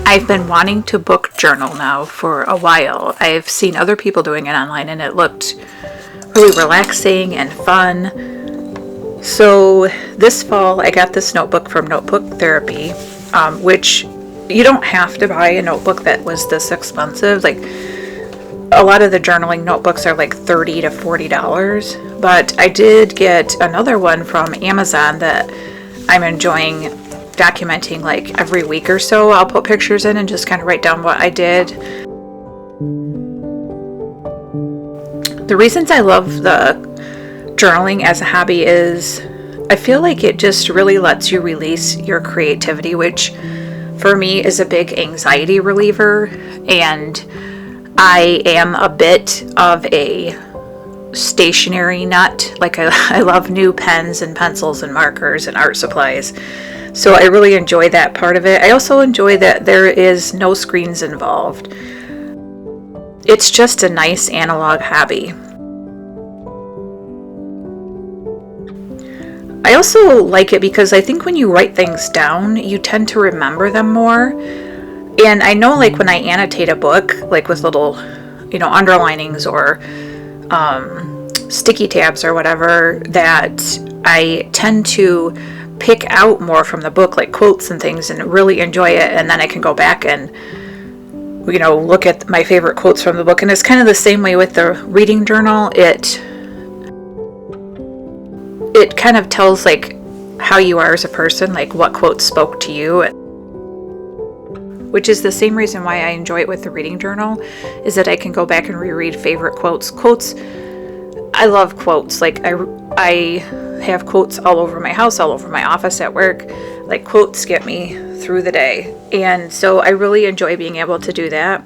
I've been wanting to book journal now for a while. I've seen other people doing it online and it looked really relaxing and fun. So this fall I got this notebook from Notebook Therapy, which you don't have to buy a notebook that was this expensive. Like a lot of the journaling notebooks are like $30 to $40, but I did get another one from Amazon that I'm enjoying documenting. Like every week or so I'll put pictures in and just kind of write down what I did. The reasons I love the journaling as a hobby is I feel like it just really lets you release your creativity, which for me is a big anxiety reliever, and I am a bit of a stationery nut. Like I love new pens and pencils and markers and art supplies. So I really enjoy that part of it. I also enjoy that there is no screens involved. It's just a nice analog hobby. I also like it because I think when you write things down, you tend to remember them more. And I know like when I annotate a book, like with little, underlinings or sticky tabs or whatever, that I tend to pick out more from the book, like quotes and things, and really enjoy it. And then I can go back and, look at my favorite quotes from the book. And it's kind of the same way with the reading journal. It kind of tells like how you are as a person, like what quotes spoke to you, which is the same reason why I enjoy it with the reading journal, is that I can go back and reread favorite quotes. I love quotes. Like I have quotes all over my house, all over my office, at work. Like quotes get me through the day. And so I really enjoy being able to do that.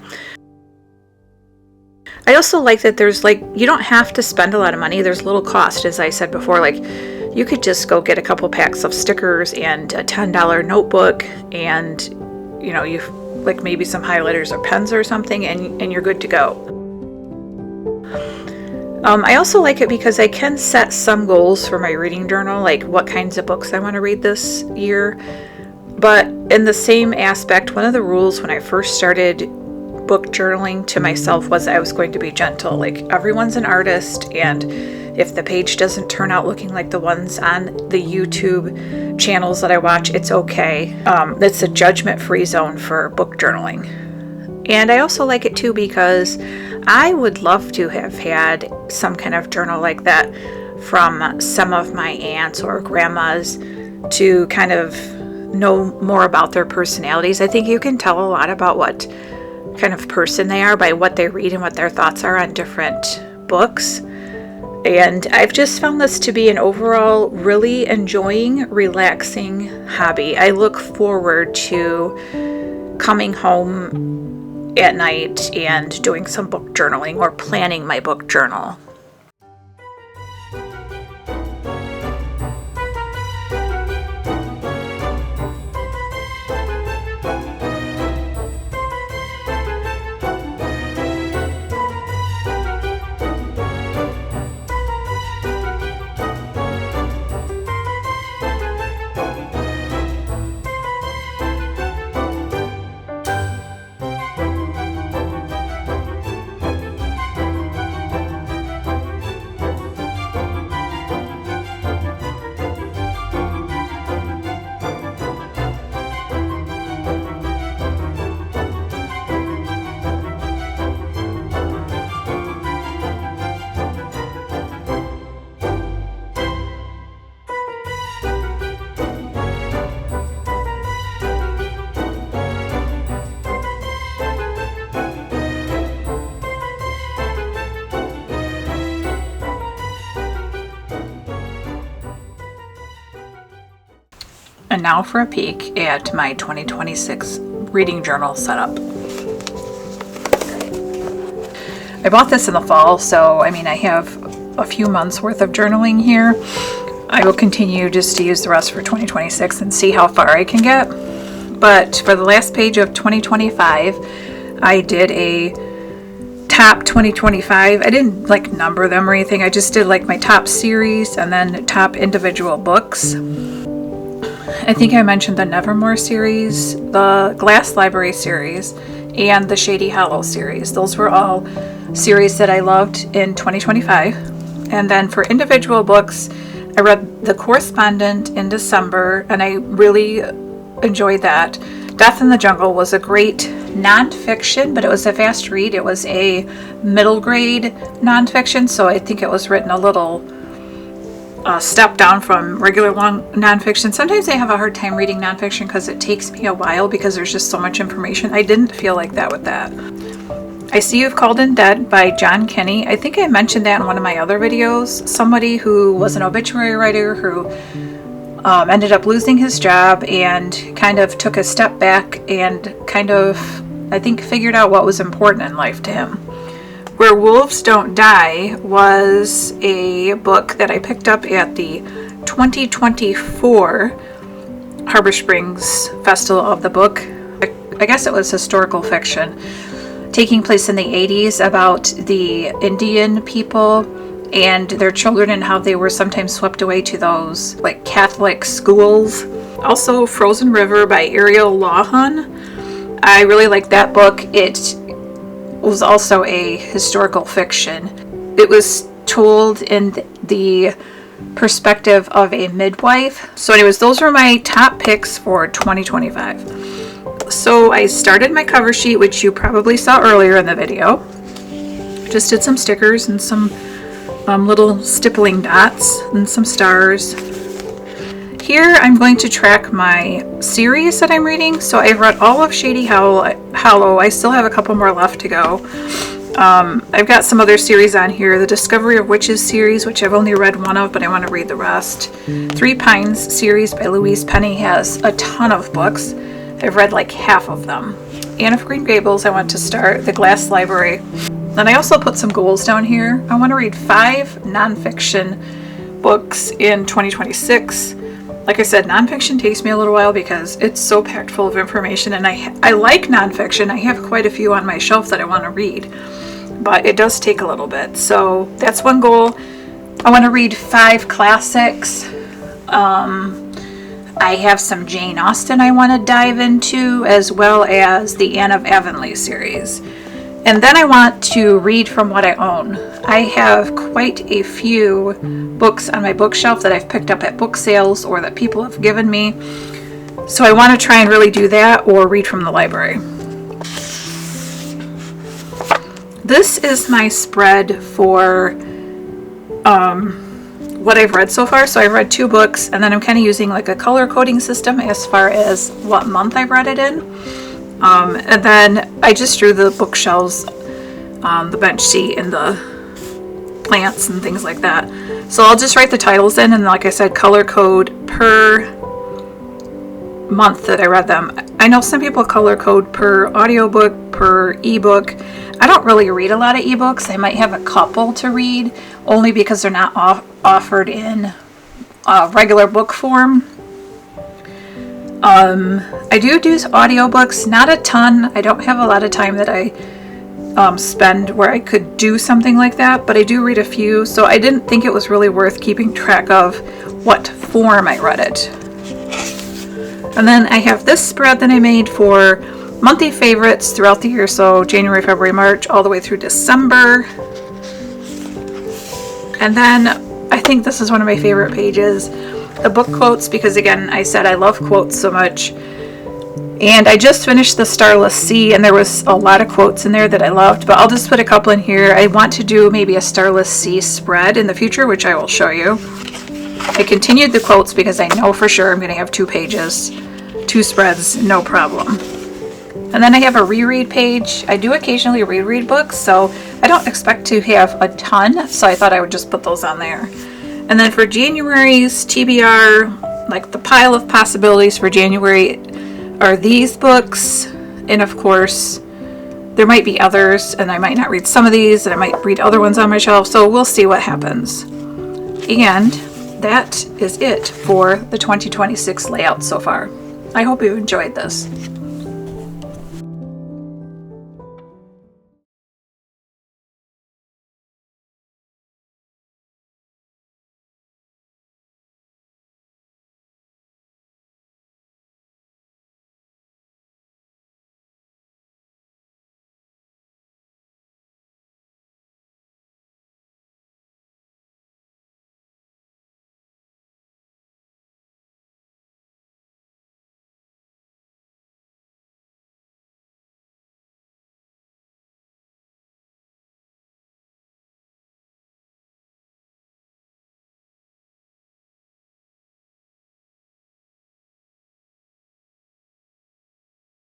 I also like that there's you don't have to spend a lot of money. There's little cost, as I said before. Like you could just go get a couple packs of stickers and a $10 notebook, and you like maybe some highlighters or pens or something, and you're good to go. I also like it because I can set some goals for my reading journal, like what kinds of books I want to read this year. But in the same aspect, one of the rules when I first started book journaling to myself was I was going to be gentle. Like everyone's an artist, and if the page doesn't turn out looking like the ones on the YouTube channels that I watch, it's okay. It's a judgment-free zone for book journaling. And I also like it too because I would love to have had some kind of journal like that from some of my aunts or grandmas to kind of know more about their personalities. I think you can tell a lot about what kind of person they are by what they read and what their thoughts are on different books. And I've just found this to be an overall really enjoying, relaxing hobby. I look forward to coming home at night and doing some book journaling or planning my book journal. And now for a peek at my 2026 reading journal setup. I bought this in the fall, so I have a few months worth of journaling here. I will continue just to use the rest for 2026 and see how far I can get. But for the last page of 2025, I did a top 2025. I didn't number them or anything. I just did my top series and then top individual books. I think I mentioned the Nevermore series, the Glass Library series, and the Shady Hollow series. Those were all series that I loved in 2025. And then for individual books, I read The Correspondent in December, and I really enjoyed that. Death in the Jungle was a great nonfiction, but it was a fast read. It was a middle grade nonfiction, so I think it was written a little step down from regular long nonfiction. Sometimes I have a hard time reading nonfiction because it takes me a while because there's just so much information. I didn't feel like that with that. I See You've Called in Dead by John Kinney. I think I mentioned that in one of my other videos. Somebody who was an obituary writer who ended up losing his job and kind of took a step back and kind of, I think, figured out what was important in life to him. Where Wolves Don't Die was a book that I picked up at the 2024 Harbor Springs Festival of the Book. I guess it was historical fiction taking place in the 80s about the Indian people and their children and how they were sometimes swept away to those like Catholic schools. Also Frozen River by Ariel Lawhon. I really liked that book. It was also a historical fiction. It was told in the perspective of a midwife. So anyways, those were my top picks for 2025. So I started my cover sheet, which you probably saw earlier in the video. Just did some stickers and some little stippling dots and some stars. Here I'm going to track my series that I'm reading. So I've read all of Shady Hollow. I still have a couple more left to go. I've got some other series on here. The Discovery of Witches series, which I've only read one of, but I want to read the rest. Three Pines series by Louise Penny has a ton of books. I've read like half of them. Anne of Green Gables, I want to start. The Glass Library. And I also put some goals down here. I want to read 5 nonfiction books in 2026. Like I said, nonfiction takes me a little while because it's so packed full of information, and I like nonfiction. I have quite a few on my shelf that I want to read, but it does take a little bit. So that's one goal. I want to read 5 classics. I have some Jane Austen I want to dive into, as well as the Anne of Avonlea series. And then I want to read from what I own. I have quite a few books on my bookshelf that I've picked up at book sales or that people have given me. So I want to try and really do that or read from the library. This is my spread for what I've read so far. So I've read 2 books, and then I'm kind of using like a color coding system as far as what month I've read it in. And then I just drew the bookshelves, the bench seat, and the plants and things like that. So I'll just write the titles in, and like I said, color code per month that I read them. I know some people color code per audiobook, per ebook. I don't really read a lot of ebooks. I might have a couple to read, only because they're not offered in regular book form. I do audiobooks, not a ton. I don't have a lot of time that I spend where I could do something like that, but I do read a few, so I didn't think it was really worth keeping track of what form I read it. And then I have this spread that I made for monthly favorites throughout the year, so January, February, March, all the way through December. And then I think this is one of my favorite pages, the book quotes, because again, I said I love quotes so much. And I just finished The Starless Sea, and there was a lot of quotes in there that I loved, but I'll just put a couple in here. I want to do maybe a Starless Sea spread in the future, which I will show you. I continued the quotes because I know for sure I'm going to have 2 pages, 2 spreads, no problem. And then I have a reread page. I do occasionally reread books, so I don't expect to have a ton, so I thought I would just put those on there. And then for January's TBR, like the pile of possibilities for January are these books, and of course there might be others, and I might not read some of these, and I might read other ones on my shelf, so we'll see what happens. And that is it for the 2026 layout so far. I hope you enjoyed this.